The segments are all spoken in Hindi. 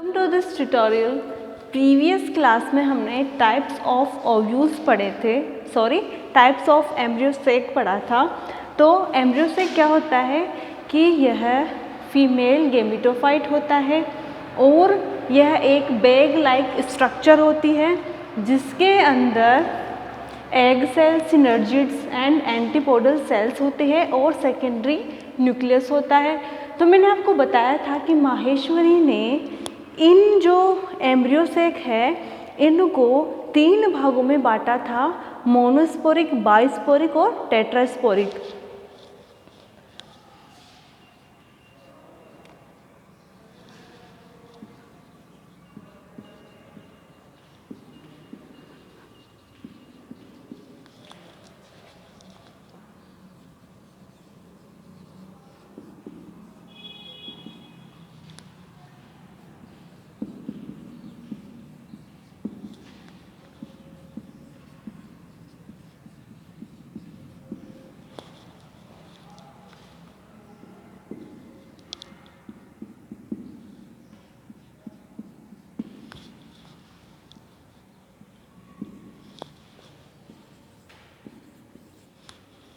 To this tutorial. Previous class में हमने टाइप्स ऑफ ओव्यूल्स पढ़े थे, टाइप्स ऑफ एम्ब्रियोसेक पढ़ा था। तो एम्ब्रियोसेक क्या होता है कि यह फीमेल गेमिटोफाइट होता है और यह एक बैग लाइक स्ट्रक्चर होती है जिसके अंदर egg cell, synergids and antipodal cells होते हैं और सेकेंडरी न्यूक्लियस होता है। तो मैंने आपको बताया था कि माहेश्वरी ने इन जो एम्ब्रियोसेक है इनको 3 भागों में बांटा था, मोनोस्पोरिक, बाइस्पोरिक और टेट्रास्पोरिक।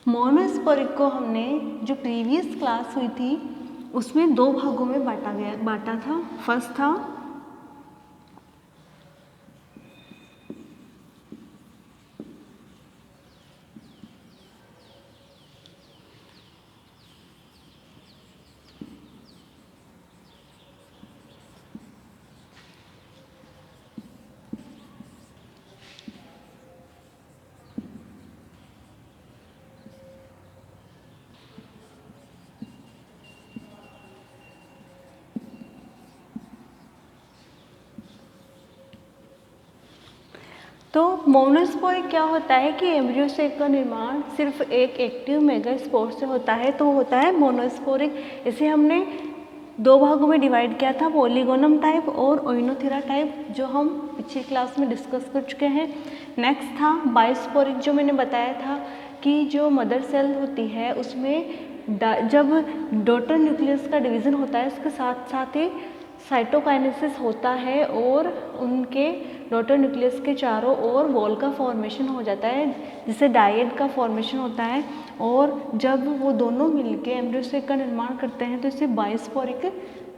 मोनोस्पोरिक को हमने जो प्रीवियस क्लास हुई थी उसमें 2 भागों में बांटा था। फर्स्ट था तो मोनोस्पोरिक क्या होता है कि एम्ब्रियोसेक का निर्माण सिर्फ एक एक्टिव मेगास्पोर से होता है, तो होता है मोनोस्पोरिक। इसे हमने 2 भागों में डिवाइड किया था, पॉलीगोनम टाइप और ओइनोथेरा टाइप, जो हम पिछली क्लास में डिस्कस कर चुके हैं। नेक्स्ट था बाइस्पोरिक, जो मैंने बताया था कि जो मदर सेल होती है उसमें जब डॉटर न्यूक्लियस का डिवीज़न होता है उसके साथ साथ ही साइटोकाइनेसिस होता है और उनके डॉटर न्यूक्लियस के चारों ओर वॉल का फॉर्मेशन हो जाता है जिससे डायड का फॉर्मेशन होता है। और जब वो दोनों मिलके एम्ब्रियोसेक का निर्माण करते हैं तो इसे बाइस्पोरिक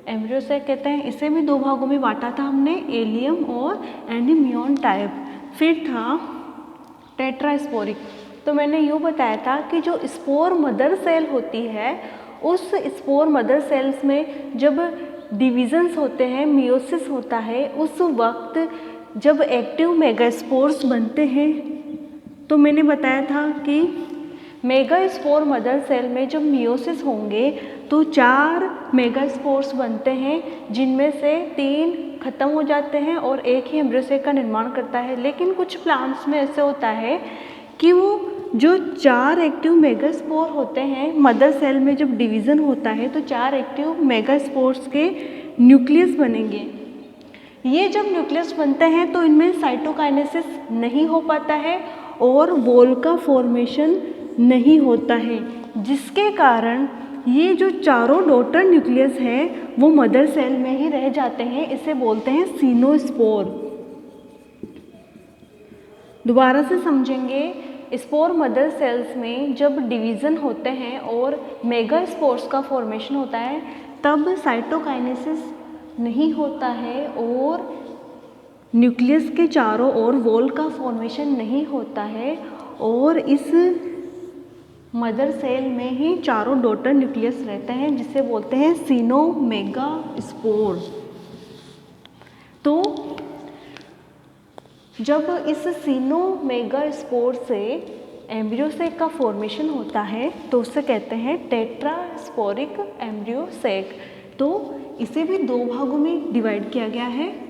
एम्ब्रियोसेक कहते हैं। इसे भी 2 भागों में बांटा था हमने, एलियम और एंडीमियन टाइप। फिर था टेट्रास्पोरिक। तो मैंने यूँ बताया था कि जो स्पोर मदर सेल होती है उस स्पोर मदर सेल्स में जब डिविजन्स होते हैं, मियोसिस होता है, उस वक्त जब एक्टिव मेगास्पोर्स बनते हैं तो मैंने बताया था कि मेगास्पोर मदर सेल में जब मियोसिस होंगे तो 4 मेगास्पोर्स बनते हैं जिनमें से 3 खत्म हो जाते हैं और एक ही एम्ब्रियोसेक का निर्माण करता है। लेकिन कुछ प्लांट्स में ऐसे होता है कि वो जो 4 एक्टिव मेगास्पोर होते हैं मदर सेल में जब डिवीज़न होता है तो 4 एक्टिव मेगास्पोर्स के न्यूक्लियस बनेंगे। ये जब न्यूक्लियस बनते हैं तो इनमें साइटोकाइनेसिस नहीं हो पाता है और वॉल का फॉर्मेशन नहीं होता है, जिसके कारण ये जो चारों डॉटर न्यूक्लियस हैं वो मदर सेल में ही रह जाते हैं। इसे बोलते हैं सीनोस्पोर। दोबारा से समझेंगे, स्पोर मदर सेल्स में जब डिवीज़न होते हैं और मेगास्पोर्स का फॉर्मेशन होता है तब साइटोकाइनेसिस नहीं होता है और न्यूक्लियस के चारों ओर वॉल का फॉर्मेशन नहीं होता है और इस मदर सेल में ही चारों डॉटर न्यूक्लियस रहते हैं जिसे बोलते हैं सीनोमेगास्पोर। तो जब इस सीनोमेगास्पोर से एम्ब्रियोसेक का फॉर्मेशन होता है तो उसे कहते हैं टेट्रास्पोरिक एम्ब्रियोसेक। तो इसे भी 2 भागों में डिवाइड किया गया है।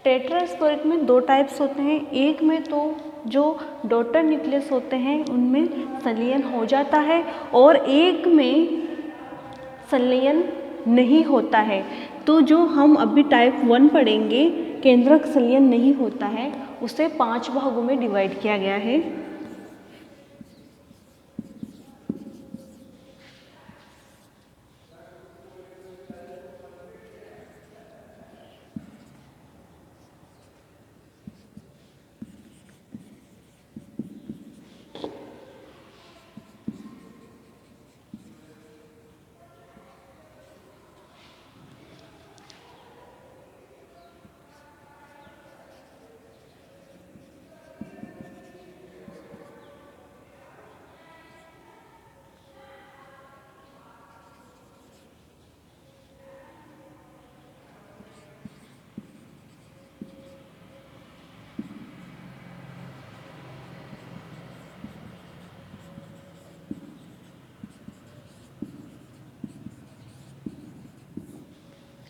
टेट्रास्पोरिक में 2 टाइप्स होते हैं, एक में तो जो डॉटर न्यूक्लियस होते हैं उनमें संलयन हो जाता है और एक में संलयन नहीं होता है। तो जो हम अभी टाइप 1 पढ़ेंगे, केंद्रक संलयन नहीं होता है, उसे 5 भागों में डिवाइड किया गया है।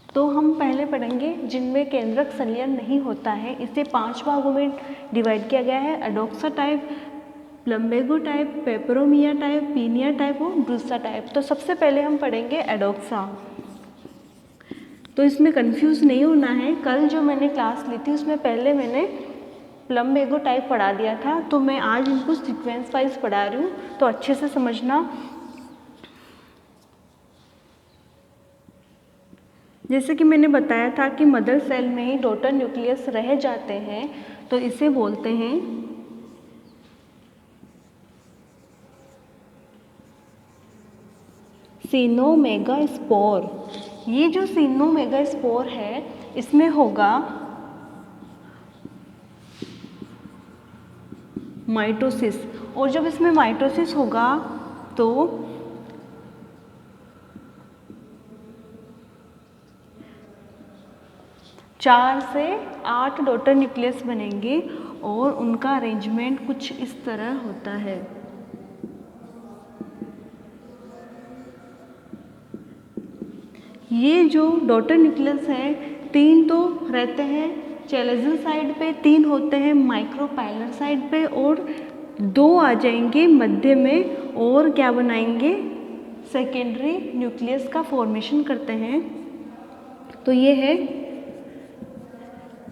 तो हम पहले पढ़ेंगे जिनमें केंद्रक संलयन नहीं होता है, इसे 5 भागों में डिवाइड किया गया है। Adoxa type, Plumbago type, Peperomia type, Penaea type और ब्रूसा टाइप। तो सबसे पहले हम पढ़ेंगे एडोक्सा। तो इसमें कंफ्यूज नहीं होना है, कल जो मैंने क्लास ली थी उसमें पहले मैंने प्लम्बेगो टाइप पढ़ा दिया था, तो मैं आज इनको सीक्वेंस वाइज पढ़ा रही हूँ, तो अच्छे से समझना। जैसे कि मैंने बताया था कि मदर सेल में ही डॉटर न्यूक्लियस रह जाते हैं, तो इसे बोलते हैं सिनोमेगास्पोर। ये जो सिनोमेगास्पोर है इसमें होगा माइटोसिस, और जब इसमें माइटोसिस होगा तो 4 से 8 डॉटर न्यूक्लियस बनेंगे और उनका अरेंजमेंट कुछ इस तरह होता है। ये जो डॉटर न्यूक्लियस है 3 तो रहते हैं चैलेजल साइड पे, 3 होते हैं माइक्रोपाइलर साइड पे और 2 आ जाएंगे मध्य में और क्या बनाएंगे, सेकेंडरी न्यूक्लियस का फॉर्मेशन करते हैं। तो ये है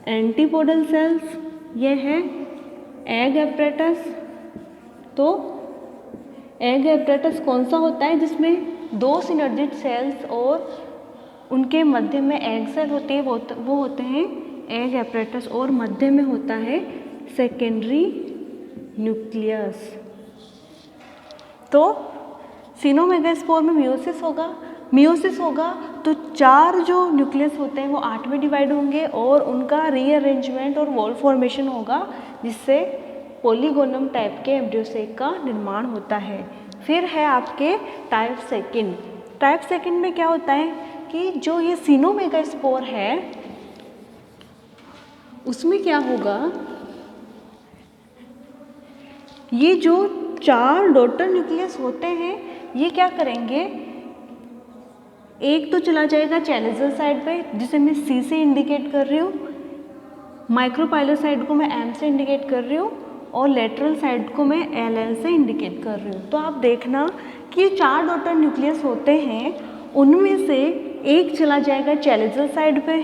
एंटीपोडल सेल्स, ये है एग एपरेटस। तो एग एपरेटस कौन सा होता है, जिसमें 2 सिनर्जिड सेल्स और उनके मध्य में एग सेल होती है, वो होते हैं एग एपरेटस, और मध्य में होता है सेकेंडरी न्यूक्लियस। तो सिनोमेगास्पोर में मियोसिस होगा तो 4 जो न्यूक्लियस होते हैं वो 8 में डिवाइड होंगे और उनका रीअरेंजमेंट और वॉल फॉर्मेशन होगा, जिससे पॉलीगोनम टाइप के एम्ब्रियोसेक का निर्माण होता है। फिर है आपके टाइप सेकंड। टाइप सेकंड में क्या होता है कि जो ये सिनोमेगास्पोर है उसमें क्या होगा, ये जो 4 डॉटर न्यूक्लियस होते हैं ये क्या करेंगे, एक तो चला जाएगा चैलेजल साइड पे जिसे मैं C से इंडिकेट कर रही हूँ, माइक्रोपाइलर साइड को मैं M से इंडिकेट कर रही हूँ और लेटरल साइड को मैं LL से इंडिकेट कर रही हूँ। तो आप देखना कि 4 डॉटर न्यूक्लियस होते हैं, उनमें से एक चला जाएगा चैलेजल साइड पे,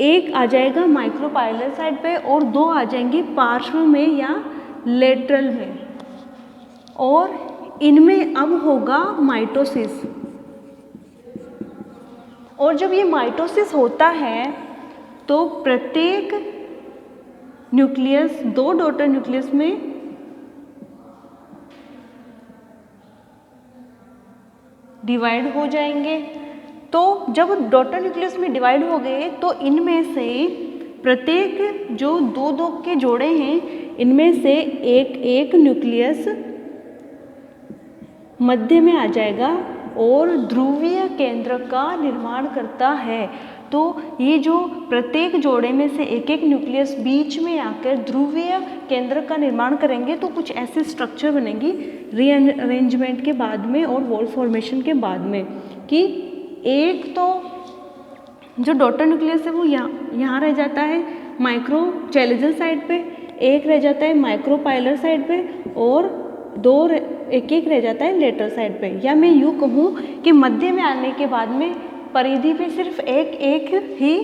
एक आ जाएगा माइक्रोपाइलर साइड पे और 2 आ जाएंगे पार्श्व में या लेटरल में, और इनमें अब होगा माइटोसिस। और जब ये माइटोसिस होता है तो प्रत्येक न्यूक्लियस 2 डॉटर न्यूक्लियस में डिवाइड हो जाएंगे। तो जब डॉटर न्यूक्लियस में डिवाइड हो गए तो इनमें से प्रत्येक जो 2-2 के जोड़े हैं इनमें से एक न्यूक्लियस मध्य में आ जाएगा और ध्रुवीय केंद्र का निर्माण करता है। तो ये जो प्रत्येक जोड़े में से एक न्यूक्लियस बीच में आकर ध्रुवीय केंद्र का निर्माण करेंगे तो कुछ ऐसे स्ट्रक्चर बनेंगी रीअरेंजमेंट के बाद में और वॉल फॉर्मेशन के बाद में, कि एक तो जो डॉटर न्यूक्लियस है वो यहाँ रह जाता है माइक्रो चैलेजल साइड पे, एक रह जाता है माइक्रोपाइलर साइड पे और एक एक रह जाता है लेटरल साइड पे। या मैं यूँ कहूँ कि मध्य में आने के बाद में परिधि पे सिर्फ एक एक ही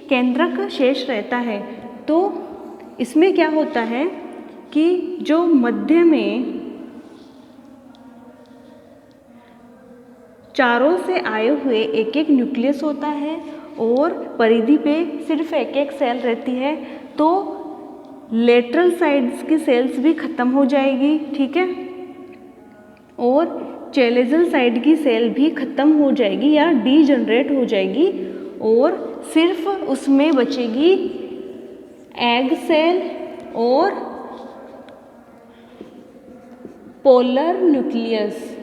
केंद्रक शेष रहता है। तो इसमें क्या होता है कि जो मध्य में चारों से आए हुए एक एक न्यूक्लियस होता है और परिधि पे सिर्फ एक एक सेल रहती है, तो लेटरल साइड्स की सेल्स भी खत्म हो जाएगी, ठीक है, और चैलेजल साइड की सेल भी खत्म हो जाएगी या डीजनरेट हो जाएगी और सिर्फ उसमें बचेगी एग सेल और पोलर न्यूक्लियस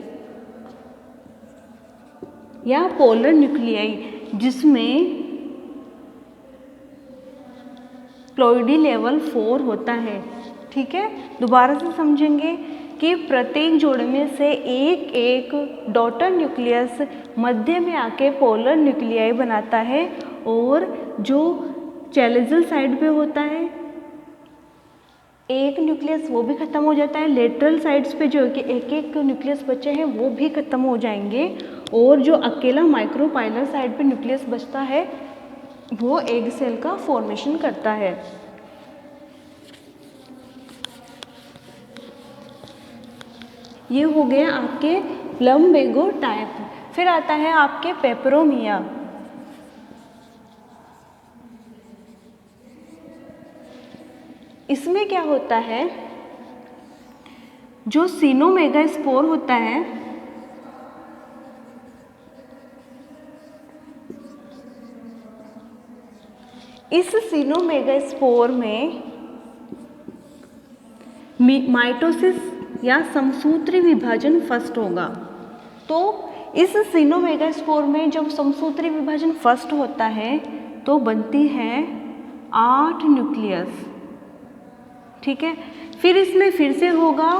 या पोलर न्यूक्लियाई, जिसमें प्लॉइडी लेवल 4 होता है, ठीक है। दोबारा से समझेंगे कि प्रत्येक जोड़े में से एक एक डॉटर न्यूक्लियस मध्य में आके पोलर न्यूक्लियाई बनाता है और जो चैलेजल साइड पे होता है एक न्यूक्लियस वो भी खत्म हो जाता है। लेटरल साइड्स पे जो कि एक एक न्यूक्लियस बचे हैं वो भी खत्म हो जाएंगे और जो अकेला माइक्रोपाइलर साइड पे न्यूक्लियस बचता है वो एग सेल का फॉर्मेशन करता है। ये हो गया आपके प्लम्बेगो टाइप। फिर आता है आपके पेपरोमिया। इसमें क्या होता है, जो सिनोमेगास्पोर होता है इस सिनोमेगास्पोर में माइटोसिस या समसूत्री विभाजन फर्स्ट होगा। तो इस सिनोमेगास्पोर में जब समसूत्री विभाजन फर्स्ट होता है तो बनती है 8 न्यूक्लियस, ठीक है। फिर इसमें फिर से होगा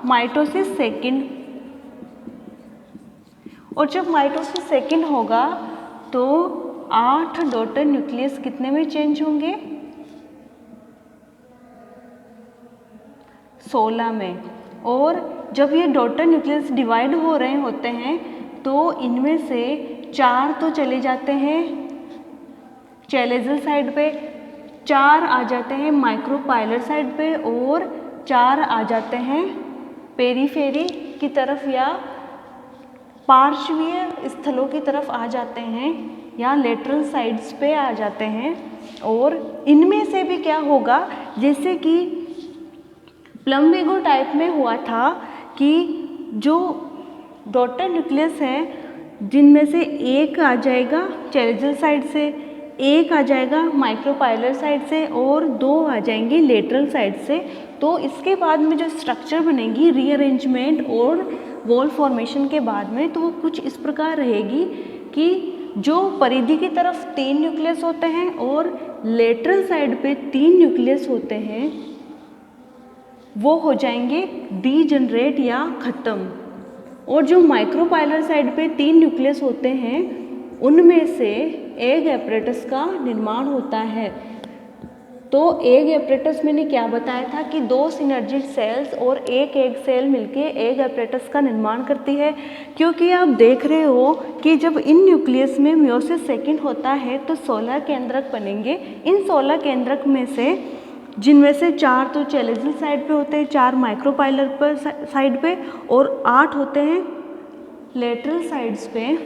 माइटोसिस सेकंड, और जब माइटोसिस सेकंड होगा तो 8 डॉटर न्यूक्लियस कितने में चेंज होंगे, 16 में। और जब ये डॉटर न्यूक्लियस डिवाइड हो रहे होते हैं तो इनमें से 4 तो चले जाते हैं चैलेजल साइड पे, 4 आ जाते हैं माइक्रोपाइलर साइड पे और 4 आ जाते हैं पेरीफेरी की तरफ या पार्श्वीय स्थलों की तरफ आ जाते हैं या लेटरल साइड्स पे आ जाते हैं। और इनमें से भी क्या होगा, जैसे कि प्लम्बेगो टाइप में हुआ था कि जो डॉटर न्यूक्लियस है जिनमें से एक आ जाएगा चैलेजल साइड से, एक आ जाएगा माइक्रोपाइलर साइड से और 2 आ जाएंगे लेटरल साइड से। तो इसके बाद में जो स्ट्रक्चर बनेगी रीअरेंजमेंट और वॉल फॉर्मेशन के बाद में, तो वो कुछ इस प्रकार रहेगी कि जो परिधि की तरफ 3 न्यूक्लियस होते हैं और लेटरल साइड पे 3 न्यूक्लियस होते हैं, वो हो जाएंगे डीजनरेट या ख़त्म। और जो माइक्रोपाइलर साइड पे 3 न्यूक्लियस होते हैं उनमें से एग एपरेटस का निर्माण होता है। तो एग एपरेटस मैंने क्या बताया था कि 2 सिनर्जिड सेल्स और एक एग सेल मिलके एग एपरेटस का निर्माण करती है। क्योंकि आप देख रहे हो कि जब इन न्यूक्लियस में मियोसिस सेकंड होता है तो 16 केंद्रक बनेंगे। इन 16 केंद्रक में से जिनमें से 4 तो चैलेजल साइड पे होते हैं, 4 माइक्रोपाइलर पर साइड पे और 8 होते हैं लेटरल साइड्स पे।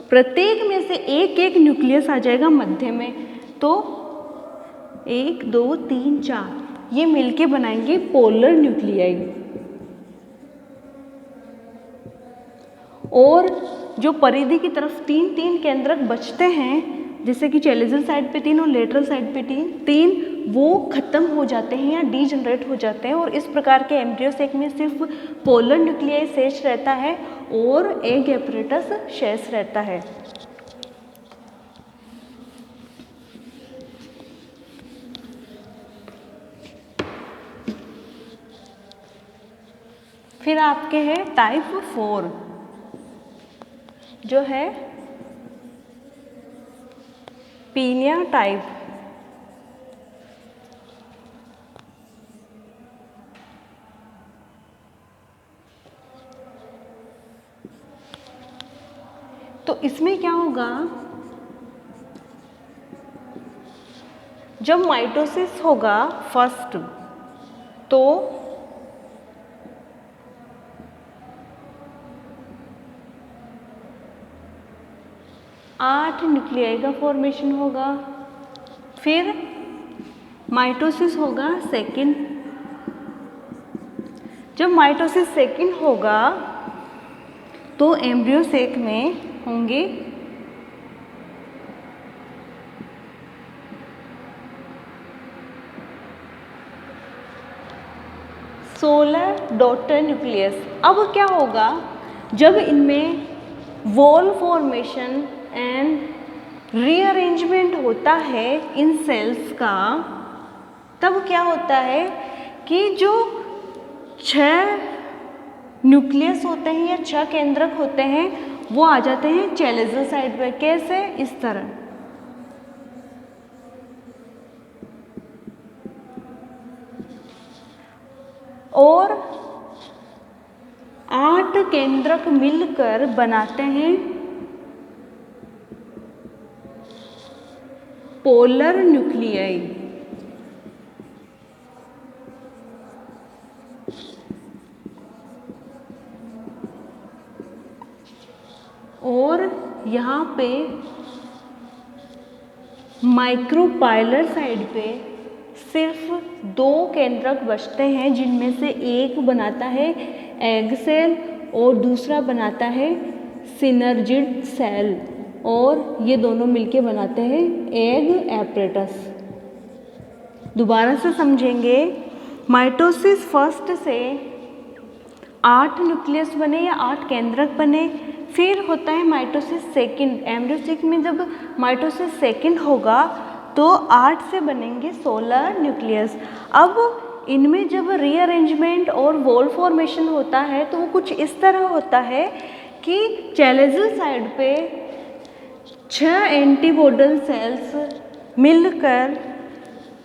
प्रत्येक में से एक एक न्यूक्लियस आ जाएगा मध्य में। तो 1 2 3 4 ये मिलके बनाएंगे पोलर न्यूक्लियाई। और जो परिधि की तरफ 3 केंद्रक बचते हैं, जैसे कि चैलेजल साइड पे 3 और लेटरल साइड पे 3, वो खत्म हो जाते हैं या डीजनरेट हो जाते हैं। और इस प्रकार के एम्ब्रियोसेक में सिर्फ पोलर न्यूक्लियाई शेष रहता है और एग एपरेटस शेष रहता है। फिर आपके हैं टाइप 4 जो है पीनिया टाइप। तो इसमें क्या होगा, जब माइटोसिस होगा फर्स्ट तो आठ न्यूक्लियाई का फॉर्मेशन होगा। फिर माइटोसिस होगा सेकंड, जब माइटोसिस सेकंड होगा तो एम्ब्रियो सेक में होंगे 16 डॉटर न्यूक्लियस। अब क्या होगा, जब इनमें वॉल फॉर्मेशन एंड रीअरेंजमेंट होता है इन सेल्स का, तब क्या होता है कि जो 6 न्यूक्लियस होते हैं या 6 केंद्रक होते हैं वो आ जाते हैं चैलेजल साइड पे। कैसे? इस तरह। और 8 केंद्रक मिलकर बनाते हैं पोलर न्यूक्लियाई। और यहाँ पे माइक्रोपाइलर साइड पे सिर्फ 2 केंद्रक बचते हैं, जिनमें से एक बनाता है एग सेल और दूसरा बनाता है सिनर्जिड सेल, और ये दोनों मिलके बनाते हैं एग एपरेटस। दोबारा से समझेंगे, माइटोसिस फर्स्ट से 8 न्यूक्लियस बने या 8 केंद्रक बने, फिर होता है माइटोसिस सेकंड। एम्ब्रियो सेक में जब माइटोसिस सेकंड होगा तो 8 से बनेंगे 16 न्यूक्लियस। अब इनमें जब रीअरेंजमेंट और वॉल फॉर्मेशन होता है तो वो कुछ इस तरह होता है कि चैलेजल साइड पे 6 एंटीबॉडल सेल्स मिलकर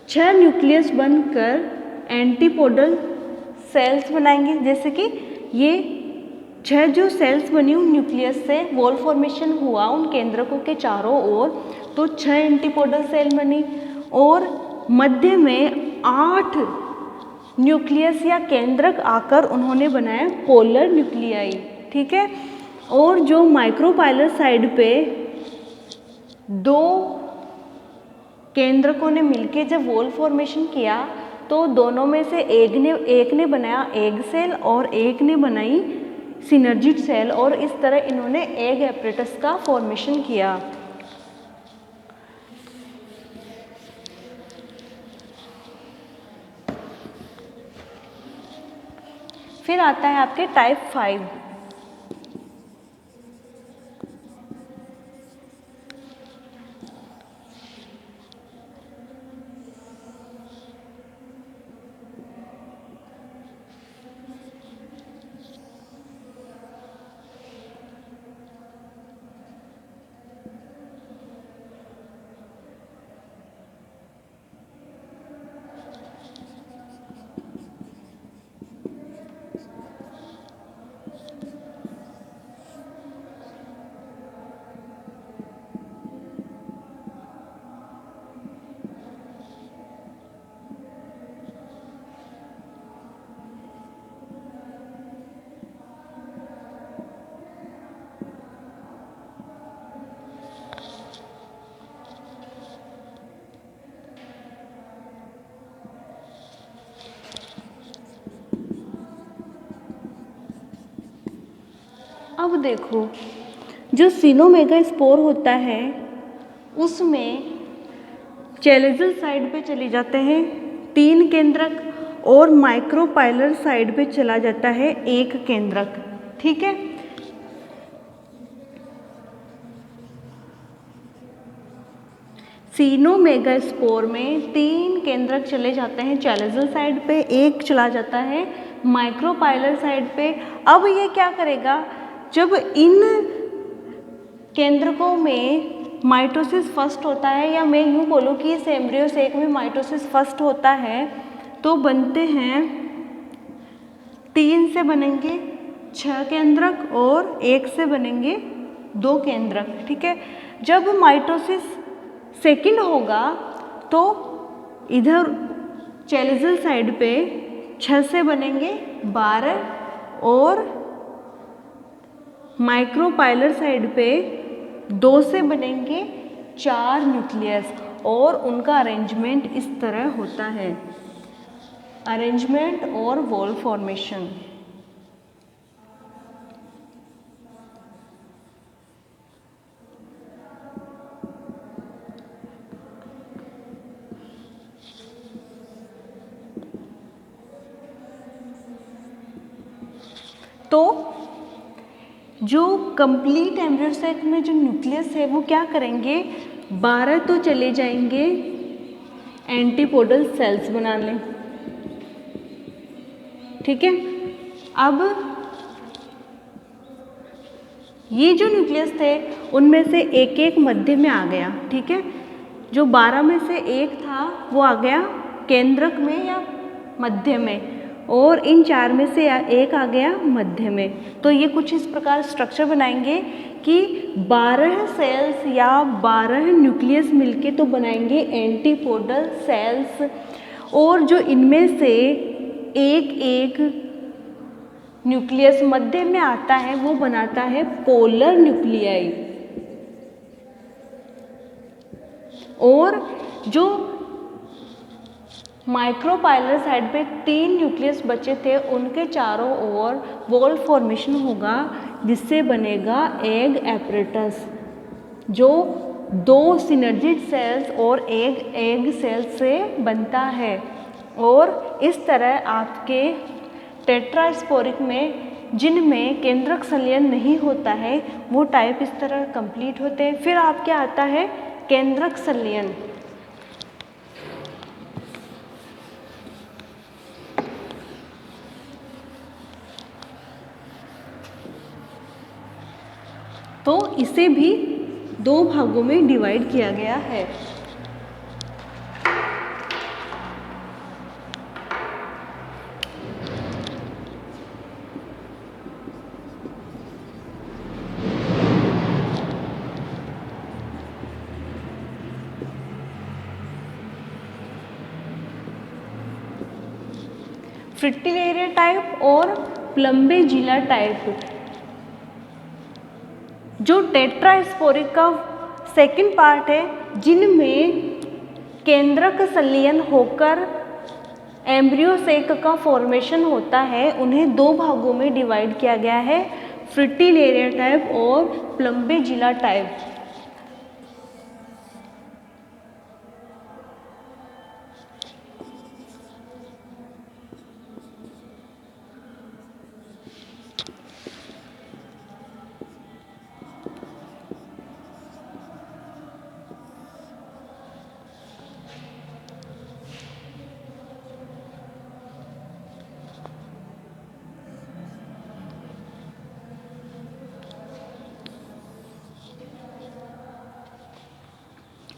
6 न्यूक्लियस बनकर एंटीपोडल सेल्स बनाएंगे। जैसे कि ये 6 जो सेल्स बनी उन न्यूक्लियस से वॉल फॉर्मेशन हुआ उन केंद्रकों के चारों ओर, तो 6 एंटीपोडल सेल बनी, और मध्य में 8 न्यूक्लियस या केंद्रक आकर उन्होंने बनाया पोलर न्यूक्लियाई। ठीक है। और जो माइक्रोपाइलर साइड पे 2 केंद्रकों ने मिलके जब वॉल फॉर्मेशन किया तो दोनों में से एक ने बनाया एग सेल और एक ने बनाई सिनर्जिड सेल, और इस तरह इन्होंने एग एपरेटस का फॉर्मेशन किया। फिर आता है आपके टाइप 5। अब देखो, जो सिनोमेगास्पोर होता है उसमें चैलेजल साइड पे चले जाते हैं 3 केंद्रक, और माइक्रोपाइलर साइड पे चला जाता है 1 केंद्रक। ठीक है। सिनोमेगास्पोर में 3 केंद्रक चले जाते हैं चैलेजल साइड पे, 1 चला जाता है माइक्रोपाइलर साइड पे। अब ये क्या करेगा, जब इन केंद्रकों में माइटोसिस फर्स्ट होता है, या मैं यूँ बोलूँ कि इस एम्ब्रियो सेक में माइटोसिस फर्स्ट होता है, तो बनते हैं 3 से बनेंगे 6 केंद्रक और 1 से बनेंगे 2 केंद्रक, ठीक है। जब माइटोसिस सेकंड होगा तो इधर चैलेजल साइड पे 6 से बनेंगे 12 और माइक्रोपाइलर साइड पे 2 से बनेंगे 4 न्यूक्लियस और उनका अरेंजमेंट इस तरह होता है, अरेंजमेंट और वॉल फॉर्मेशन। तो जो कंप्लीट एम्ब्रियो सैक में जो न्यूक्लियस है वो क्या करेंगे, 12 तो चले जाएंगे एंटीपोडल सेल्स बनाने, ठीक है। अब ये जो न्यूक्लियस थे उनमें से एक एक मध्य में आ गया, ठीक है। जो 12 में से एक था वो आ गया केंद्रक में या मध्य में, और इन 4 में से एक आ गया मध्य में। तो ये कुछ इस प्रकार स्ट्रक्चर बनाएंगे कि 12 सेल्स या 12 न्यूक्लियस मिलके तो बनाएंगे एंटीपोडल सेल्स, और जो इनमें से एक एक न्यूक्लियस मध्य में आता है वो बनाता है पोलर न्यूक्लियाई। और जो माइक्रोपाइलर साइड पे 3 न्यूक्लियस बचे थे उनके चारों ओर वॉल फॉर्मेशन होगा जिससे बनेगा एग एपरेटस, जो 2 सिनर्जिड सेल्स और एग सेल्स से बनता है। और इस तरह आपके टेट्रास्पोरिक में जिनमें केंद्रक संलयन नहीं होता है वो टाइप इस तरह कंप्लीट होते हैं। फिर आपके आता है केंद्रक संलयन। तो इसे भी 2 भागों में डिवाइड किया गया है। फ्रिटिलिएरिया टाइप और प्लम्बेजिला टाइप। जो टेट्रास्पोरिक का सेकंड पार्ट है जिनमें केंद्रक संलयन होकर एम्ब्रियो सेक का फॉर्मेशन होता है, उन्हें 2 भागों में डिवाइड किया गया है, फ्रिटिलिएरिया टाइप और प्लम्बेजिला टाइप।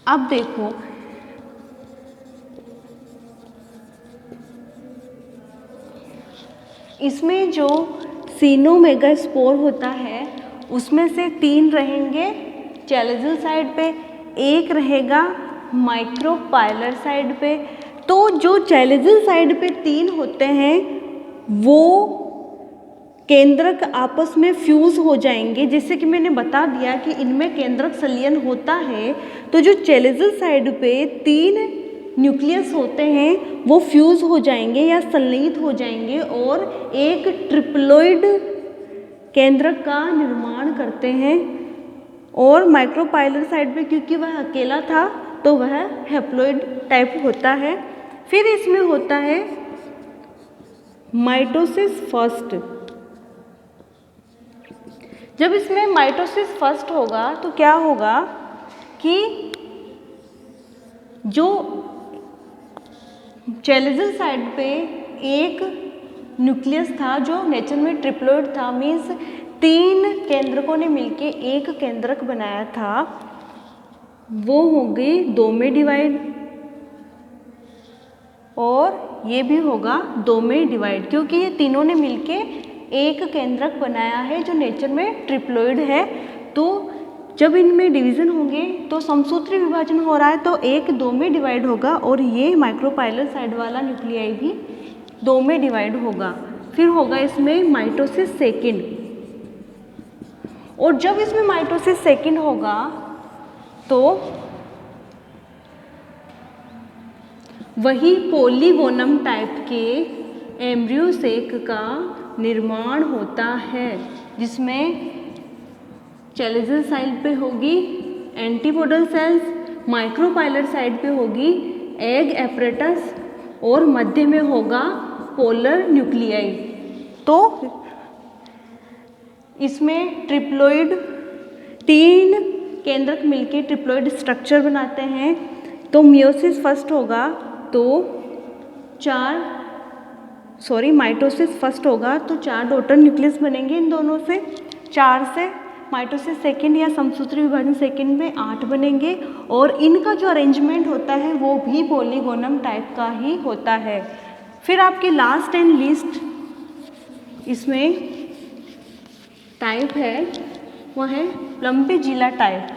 अब देखो इसमें जो सीनोमेगास्पोर होता है उसमें से 3 रहेंगे चैलेजल साइड पे, 1 रहेगा माइक्रोपाइलर साइड पे। तो जो चैलेजल साइड पे 3 होते हैं वो केंद्रक आपस में फ्यूज हो जाएंगे, जैसे कि मैंने बता दिया कि इनमें केंद्रक संलयन होता है। तो जो चैलेजल साइड पे 3 न्यूक्लियस होते हैं वो फ्यूज हो जाएंगे या संलयित हो जाएंगे और एक ट्रिप्लोइड केंद्रक का निर्माण करते हैं। और माइक्रोपाइलर साइड पे क्योंकि वह अकेला था तो वह हैप्लोइड टाइप होता है। फिर इसमें होता है माइटोसिस फर्स्ट। जब इसमें माइटोसिस फर्स्ट होगा तो क्या होगा कि जो चैलेजल साइड पे एक न्यूक्लियस था जो नेचर में ट्रिप्लोइड था, मीन्स 3 केंद्रकों ने मिलके एक केंद्रक बनाया था, वो हो गई 2 में डिवाइड, और ये भी होगा 2 में डिवाइड, क्योंकि ये तीनों ने मिलके एक केंद्रक बनाया है जो नेचर में ट्रिप्लोइड है। तो जब इनमें डिवीज़न होंगे तो समसूत्री विभाजन हो रहा है तो 1 2 में डिवाइड होगा और ये माइक्रोपाइलर साइड वाला न्यूक्लियाई भी 2 में डिवाइड होगा। फिर होगा इसमें माइटोसिस सेकेंड, और जब इसमें माइटोसिस सेकेंड होगा तो वही पोलीगोनम टाइप के एम्ब्रियो सेक का निर्माण होता है, जिसमें चैलेजल साइड पे होगी एंटीपोडल सेल्स, माइक्रोपाइलर साइड पे होगी एग एपरेटस और मध्य में होगा पोलर न्यूक्लियाई। तो इसमें ट्रिप्लोइड 3 केंद्रक मिलके ट्रिप्लोइड स्ट्रक्चर बनाते हैं। तो मियोसिस फर्स्ट होगा तो माइटोसिस फर्स्ट होगा तो 4 डॉटर न्यूक्लियस बनेंगे इन दोनों से, 4 से माइटोसिस सेकेंड या समसूत्री विभाजन सेकेंड में 8 बनेंगे, और इनका जो अरेंजमेंट होता है वो भी पोलीगोनम टाइप का ही होता है। फिर आपकी लास्ट एंड लीस्ट इसमें टाइप है वह है प्लम्पेजिला टाइप।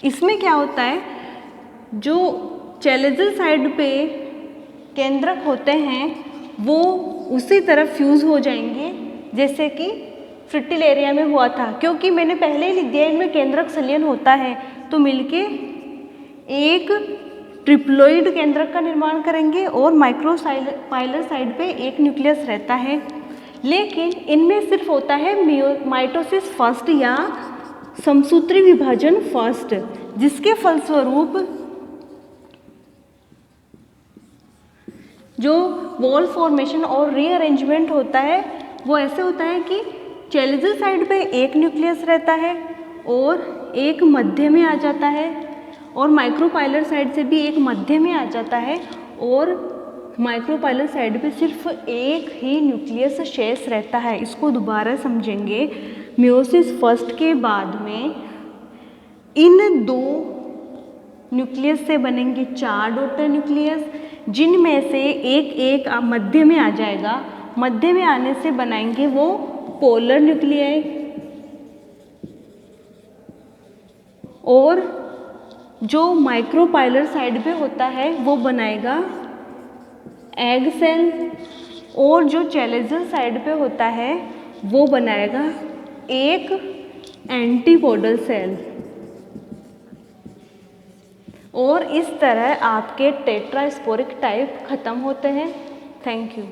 इसमें क्या होता है, जो चैलेजल साइड पे केंद्रक होते हैं वो उसी तरफ फ्यूज हो जाएंगे जैसे कि फ्रिटिलेरिया में हुआ था, क्योंकि मैंने पहले ही लिख दिया इनमें केंद्रक संलयन होता है तो मिलके एक ट्रिप्लोइड केंद्रक का निर्माण करेंगे और माइक्रोपाइलर साइड पे एक न्यूक्लियस रहता है। लेकिन इनमें सिर्फ होता है माइटोसिस फर्स्ट या समसूत्री विभाजन फर्स्ट, जिसके फलस्वरूप जो वॉल फॉर्मेशन और रीअरेंजमेंट होता है वो ऐसे होता है कि चैलेजल साइड पे एक न्यूक्लियस रहता है और एक मध्य में आ जाता है, और माइक्रोपाइलर साइड से भी एक मध्य में आ जाता है, और माइक्रोपाइलर साइड पे सिर्फ एक ही न्यूक्लियस शेष रहता है। इसको दोबारा समझेंगे। मियोसिस फर्स्ट के बाद में इन 2 न्यूक्लियस से बनेंगे 4 डॉटर न्यूक्लियस, जिनमें से एक मध्य में आ जाएगा। मध्य में आने से बनाएंगे वो पोलर न्यूक्लियाई, और जो माइक्रोपाइलर साइड पे होता है वो बनाएगा एग सेल, और जो चैलेजल साइड पे होता है वो बनाएगा एक एंटीपोडल सेल। और इस तरह आपके टेट्रास्पोरिक टाइप खत्म होते हैं। Thank you.